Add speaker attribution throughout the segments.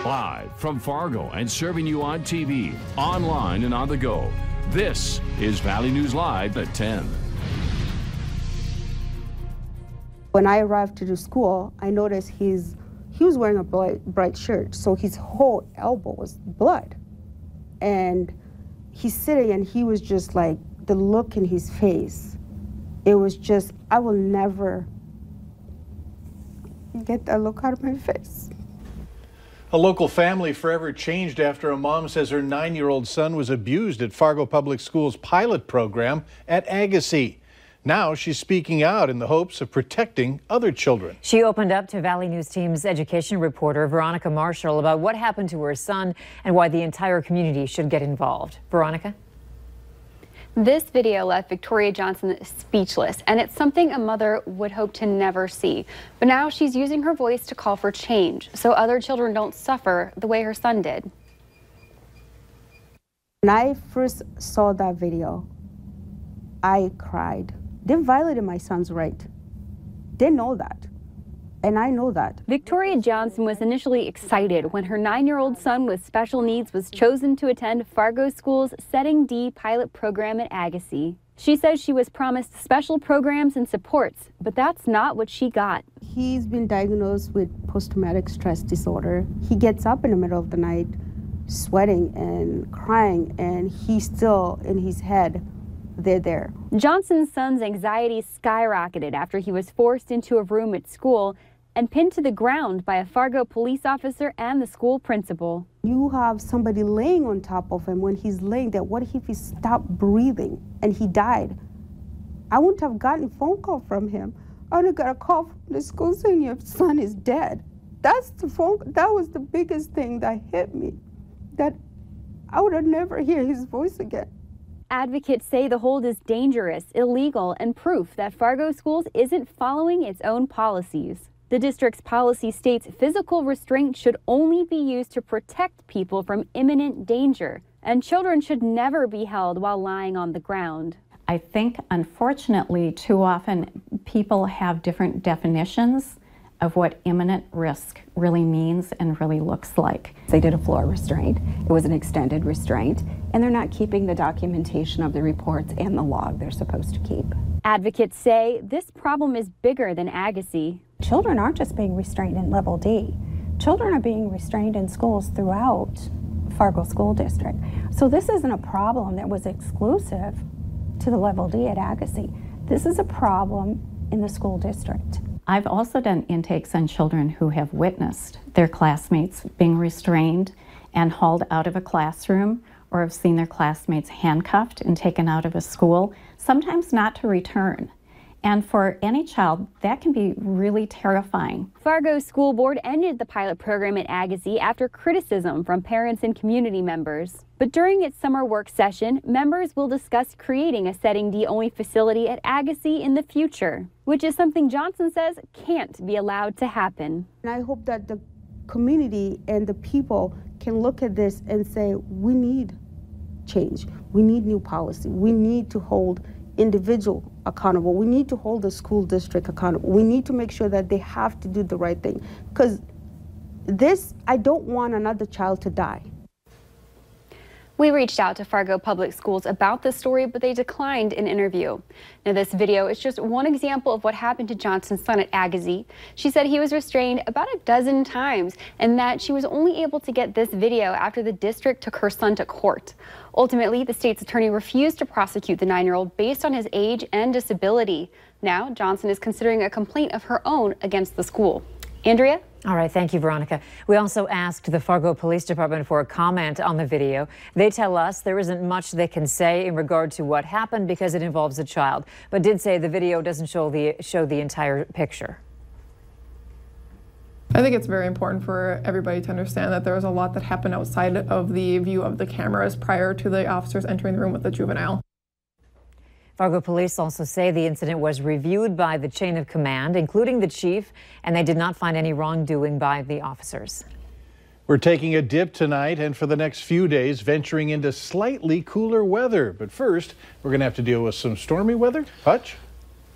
Speaker 1: Live from Fargo and serving you on TV, online, and on the go. This is Valley News Live at 10.
Speaker 2: When I arrived to the school, I noticed he was wearing a bright shirt, so his whole elbow was blood. And he's sitting and he was just like, the look in his face, it was just, I will never get that look out of my face.
Speaker 3: A local family forever changed after a mom says her 9-year-old son was abused at Fargo Public Schools pilot program at Agassiz. Now she's speaking out in the hopes of protecting other children.
Speaker 4: She opened up to Valley News Team's education reporter Veronica Marshall about what happened to her son and why the entire community should get involved. Veronica?
Speaker 5: This video left Victoria Johnson speechless, and it's something a mother would hope to never see. But now she's using her voice to call for change so other children don't suffer the way her son did.
Speaker 2: When I first saw that video, I cried. They violated my son's right. They know that. And I know that.
Speaker 5: Victoria Johnson was initially excited when her 9-year-old son with special needs was chosen to attend Fargo School's Setting D pilot program at Agassiz. She says she was promised special programs and supports, but that's not what she got.
Speaker 2: He's been diagnosed with post-traumatic stress disorder. He gets up in the middle of the night sweating and crying, and he's still in his head. They're there.
Speaker 5: Johnson's son's anxiety skyrocketed after he was forced into a room at school and pinned to the ground by a Fargo police officer and the school principal.
Speaker 2: You have somebody laying on top of him. When he's laying there, what if he stopped breathing and he died? I wouldn't have gotten a phone call from him. I would have got a call from the school saying your son is dead. That was the biggest thing that hit me, that I would have never hear his voice again.
Speaker 5: Advocates say the hold is dangerous, illegal, and proof that Fargo Schools isn't following its own policies. The district's policy states physical restraint should only be used to protect people from imminent danger, and children should never be held while lying on the ground.
Speaker 6: I think, unfortunately, too often people have different definitions of what imminent risk really means and really looks like.
Speaker 7: They did a floor restraint. It was an extended restraint, and they're not keeping the documentation of the reports and the log they're supposed to keep.
Speaker 5: Advocates say this problem is bigger than Agassiz.
Speaker 8: Children aren't just being restrained in Level D. Children are being restrained in schools throughout Fargo School District. So this isn't a problem that was exclusive to the Level D at Agassiz. This is a problem in the school district.
Speaker 6: I've also done intakes on children who have witnessed their classmates being restrained and hauled out of a classroom, or have seen their classmates handcuffed and taken out of a school, sometimes not to return. And for any child, that can be really terrifying.
Speaker 5: Fargo School Board ended the pilot program at Agassiz after criticism from parents and community members. But during its summer work session, members will discuss creating a Setting D only facility at Agassiz in the future, which is something Johnson says can't be allowed to happen.
Speaker 2: And I hope that the community and the people can look at this and say, we need change. We need new policy. We need to hold individual accountable. We need to hold the school district accountable. We need to make sure that they have to do the right thing. Because I don't want another child to die.
Speaker 5: We reached out to Fargo Public Schools about this story, but they declined an interview. Now, this video is just one example of what happened to Johnson's son at Agassiz. She said he was restrained about a dozen times and that she was only able to get this video after the district took her son to court. Ultimately, the state's attorney refused to prosecute the 9-year-old based on his age and disability. Now, Johnson is considering a complaint of her own against the school. Andrea?
Speaker 4: All right, thank you, Veronica. We also asked the Fargo Police Department for a comment on the video. They tell us there isn't much they can say in regard to what happened because it involves a child, but did say the video doesn't show the entire picture.
Speaker 9: I think it's very important for everybody to understand that there was a lot that happened outside of the view of the cameras prior to the officers entering the room with the juvenile.
Speaker 4: Fargo police also say the incident was reviewed by the chain of command, including the chief, and they did not find any wrongdoing by the officers.
Speaker 3: We're taking a dip tonight and for the next few days venturing into slightly cooler weather. But first, we're going to have to deal with some stormy weather. Hutch?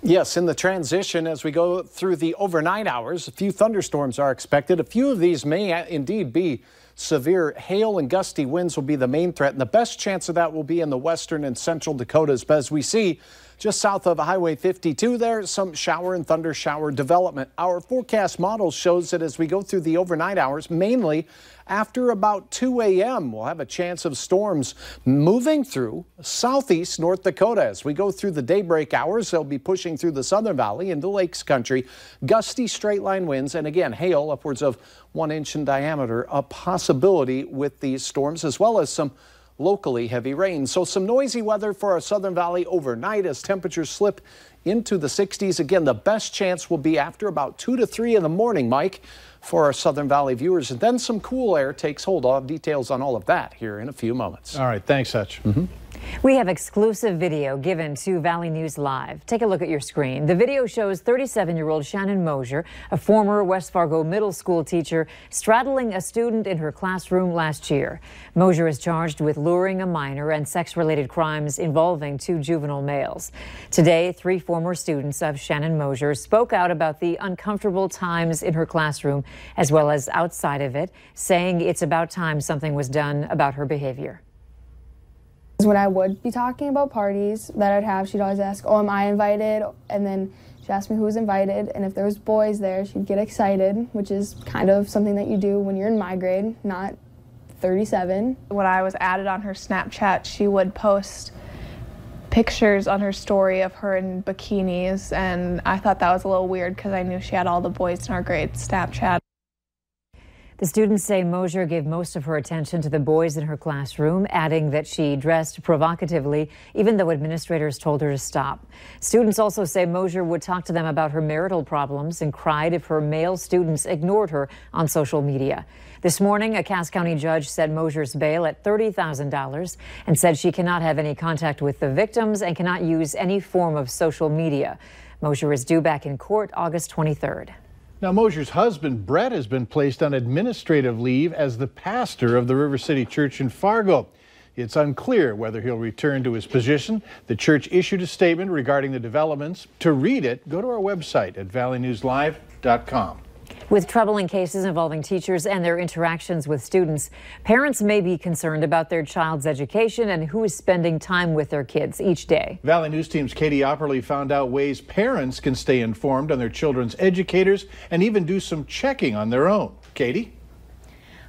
Speaker 10: Yes, in the transition as we go through the overnight hours, a few thunderstorms are expected. A few of these may indeed be severe. Hail and gusty winds will be the main threat, and the best chance of that will be in the western and central Dakotas. But as we see just south of Highway 52, there's some shower and thunder shower development. Our forecast model shows that as we go through the overnight hours, mainly after about 2 a.m., we'll have a chance of storms moving through southeast North Dakota. As we go through the daybreak hours, they'll be pushing through the Southern Valley into Lakes Country. Gusty straight line winds and again hail upwards of 1 inch in diameter, a possibility with these storms, as well as some locally heavy rain. So some noisy weather for our Southern Valley overnight as temperatures slip into the 60s. Again, the best chance will be after about 2 to 3 in the morning, Mike, for our Southern Valley viewers. And then some cool air takes hold. I'll have details on all of that here in a few moments.
Speaker 3: All right. Thanks, Hutch.
Speaker 4: We have exclusive video given to Valley News Live. Take a look at your screen. The video shows 37-year-old Shannon Mosier, a former West Fargo middle school teacher, straddling a student in her classroom last year. Mosier is charged with luring a minor and sex-related crimes involving 2 juvenile males. Today, 3 former students of Shannon Mosier spoke out about the uncomfortable times in her classroom as well as outside of it, saying it's about time something was done about her behavior.
Speaker 11: When I would be talking about parties that I'd have, she'd always ask, oh, am I invited? And then she asked me who was invited, and if there was boys there, she'd get excited, which is kind of something that you do when you're in my grade, not 37.
Speaker 9: When I was added on her Snapchat, she would post pictures on her story of her in bikinis, and I thought that was a little weird because I knew she had all the boys in our grade Snapchat.
Speaker 4: The students say Mosier gave most of her attention to the boys in her classroom, adding that she dressed provocatively, even though administrators told her to stop. Students also say Mosier would talk to them about her marital problems and cried if her male students ignored her on social media. This morning, a Cass County judge set Mosier's bail at $30,000 and said she cannot have any contact with the victims and cannot use any form of social media. Mosier is due back in court August 23rd.
Speaker 3: Now, Mosier's husband, Brett, has been placed on administrative leave as the pastor of the River City Church in Fargo. It's unclear whether he'll return to his position. The church issued a statement regarding the developments. To read it, go to our website at valleynewslive.com.
Speaker 4: With troubling cases involving teachers and their interactions with students, parents may be concerned about their child's education and who is spending time with their kids each day.
Speaker 3: Valley News Team's Katie Opperly found out ways parents can stay informed on their children's educators and even do some checking on their own. Katie?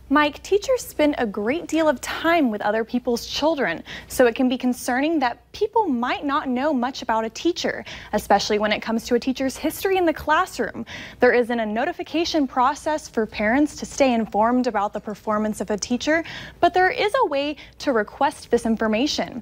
Speaker 12: Mike, teachers spend a great deal of time with other people's children, so it can be concerning that people might not know much about a teacher, especially when it comes to a teacher's history in the classroom. There isn't a notification process for parents to stay informed about the performance of a teacher, but there is a way to request this information.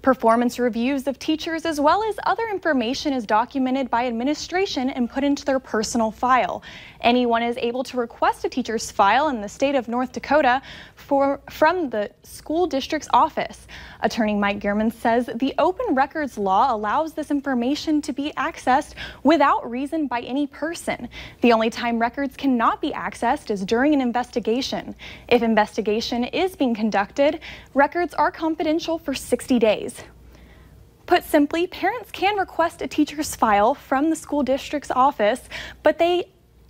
Speaker 12: Performance reviews of teachers as well as other information is documented by administration and put into their personal file. Anyone is able to request a teacher's file in the state of North Dakota from the school district's office. Attorney Mike Gehrman says the open records law allows this information to be accessed without reason by any person. The only time records cannot be accessed is during an investigation. If investigation is being conducted, records are confidential for 60 days. Put simply, parents can request a teacher's file from the school district's office, but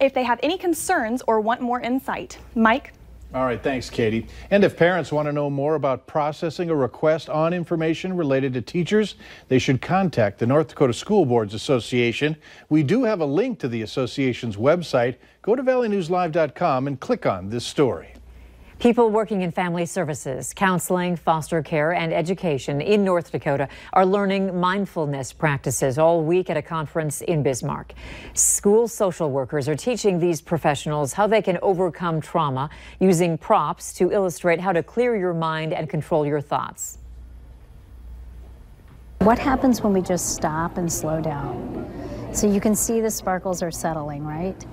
Speaker 12: if they have any concerns or want more insight. Mike?
Speaker 3: All right, thanks, Katie. And if parents want to know more about processing a request on information related to teachers, they should contact the North Dakota School Boards Association. We do have a link to the association's website. Go to valleynewslive.com and click on this story.
Speaker 4: People working in family services, counseling, foster care, and education in North Dakota are learning mindfulness practices all week at a conference in Bismarck. School social workers are teaching these professionals how they can overcome trauma using props to illustrate how to clear your mind and control your thoughts.
Speaker 13: What happens when we just stop and slow down? So you can see the sparkles are settling, right?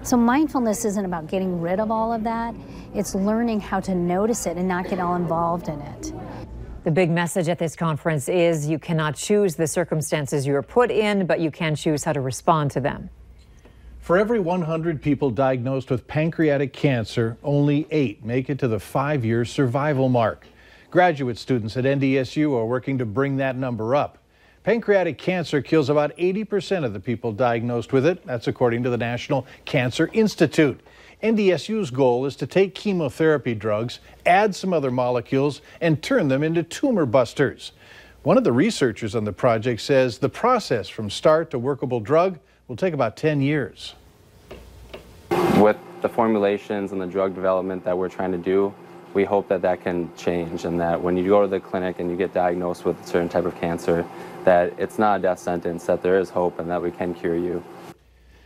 Speaker 13: So mindfulness isn't about getting rid of all of that. It's learning how to notice it and not get all involved in it.
Speaker 4: The big message at this conference is you cannot choose the circumstances you are put in, but you can choose how to respond to them.
Speaker 3: For every 100 people diagnosed with pancreatic cancer, only 8 make it to the 5-year survival mark. Graduate students at NDSU are working to bring that number up. Pancreatic cancer kills about 80% of the people diagnosed with it. That's according to the National Cancer Institute. NDSU's goal is to take chemotherapy drugs, add some other molecules, and turn them into tumor busters. One of the researchers on the project says the process from start to workable drug will take about 10 years.
Speaker 14: With the formulations and the drug development that we're trying to do, we hope that that can change, and that when you go to the clinic and you get diagnosed with a certain type of cancer, that it's not a death sentence, that there is hope and that we can cure you.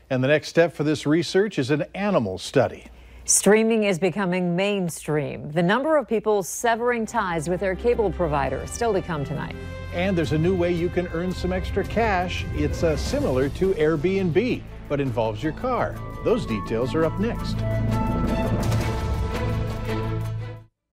Speaker 3: And the next step for this research is an animal study.
Speaker 4: Streaming is becoming mainstream. The number of people severing ties with their cable provider is still to come tonight.
Speaker 3: And there's a new way you can earn some extra cash. It's similar to Airbnb, but involves your car. Those details are up next.